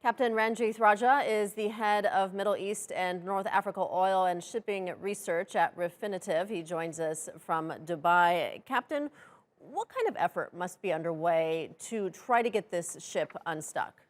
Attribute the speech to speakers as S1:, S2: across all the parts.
S1: Captain Ranjith Raja is the head of Middle East and North Africa Oil and Shipping Research at Refinitiv. He joins us from Dubai. Captain, what kind of effort must be underway to try to get this ship unstuck?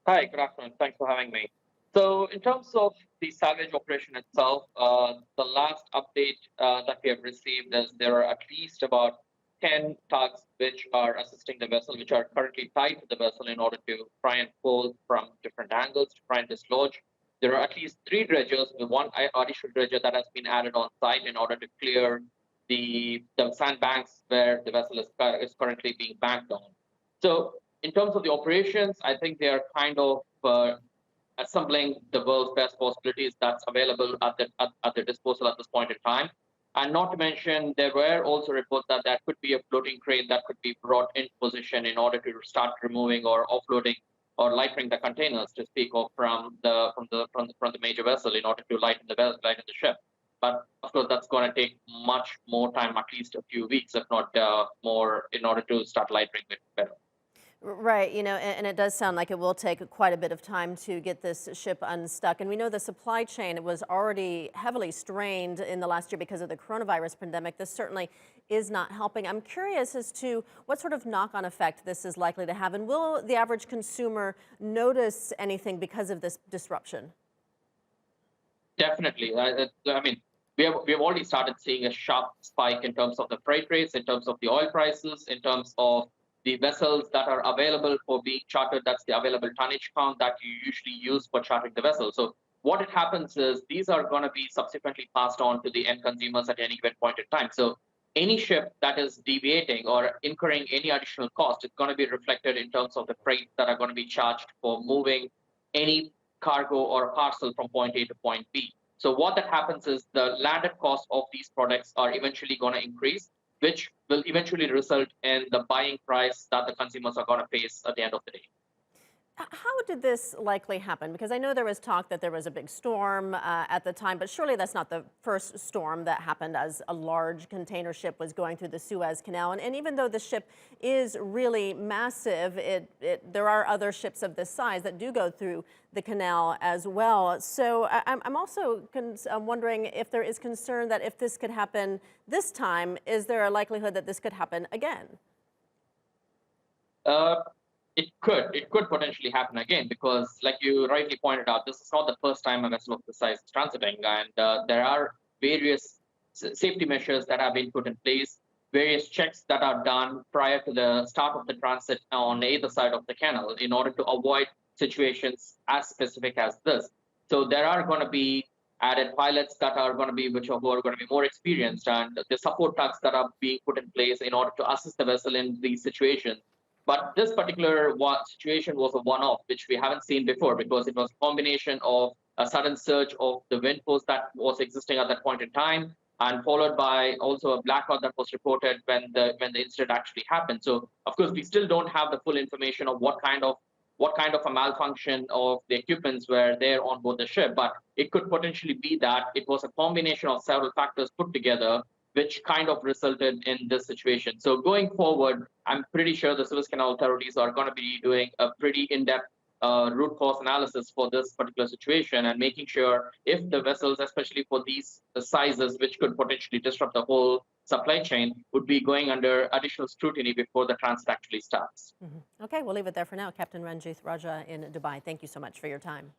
S2: Hi, good afternoon. Thanks for having me. So, in terms of the salvage operation itself, the last update that we have received is there are at least about 10 tugs which are assisting the vessel, which are currently tied to the vessel in order to try and pull from different angles to try and dislodge. There are at least three dredgers, with one additional dredger that has been added on site in order to clear the sandbanks where the vessel is currently being banked on. So, in terms of the operations, I think they are kind of assembling the world's best possibilities that's available at their disposal at this point in time. And not to mention, there were also reports that there could be a floating crane that could be brought into position in order to start removing or offloading or lightening the containers, to speak of, from the major vessel in order to lighten the ship. But of course, that's going to take much more time, at least a few weeks, if not more, in order to start lightening it better.
S1: Right, and it does sound like it will take quite a bit of time to get this ship unstuck. And we know the supply chain was already heavily strained in the last year because of the coronavirus pandemic. This certainly is not helping. I'm curious as to what sort of knock-on effect this is likely to have. And will the average consumer notice anything because of this disruption?
S2: Definitely. I mean, we have already started seeing a sharp spike in terms of the freight rates, in terms of the oil prices, in terms of the vessels that are available for being chartered. That's the available tonnage count that you usually use for chartering the vessel. So what it happens is these are going to be subsequently passed on to the end consumers at any given point in time. So any ship that is deviating or incurring any additional cost is going to be reflected in terms of the freight that are going to be charged for moving any cargo or parcel from point A to point B. So what that happens is the landed cost of these products are eventually going to increase, which will eventually result in the buying price that the consumers are going to face at the end of the day.
S1: How did this likely happen? Because I know there was talk that there was a big storm at the time, but surely that's not the first storm that happened as a large container ship was going through the Suez Canal. And even though the ship is really massive, there are other ships of this size that do go through the canal as well. So I'm also wondering if there is concern that if this could happen this time, is there a likelihood that this could happen again?
S2: It could potentially happen again because, like you rightly pointed out, this is not the first time a vessel of this size is transiting, and there are various safety measures that have been put in place, various checks that are done prior to the start of the transit on either side of the canal in order to avoid situations as specific as this. So there are going to be added pilots that are going to be who are going to be more experienced, and the support tugs that are being put in place in order to assist the vessel in these situations. But this particular situation was a one-off, which we haven't seen before, because it was a combination of a sudden surge of the wind force that was existing at that point in time, and followed by also a blackout that was reported when the incident actually happened. So, of course, we still don't have the full information of what kind of a malfunction of the equipments were there on board the ship, but it could potentially be that it was a combination of several factors put together which kind of resulted in this situation. So going forward, I'm pretty sure the Suez Canal authorities are going to be doing a pretty in-depth root cause analysis for this particular situation, and making sure if the vessels, especially for these sizes, which could potentially disrupt the whole supply chain, would be going under additional scrutiny before the transit actually starts.
S1: Okay, we'll leave it there for now. Captain Ranjith Raja in Dubai, thank you so much for your time.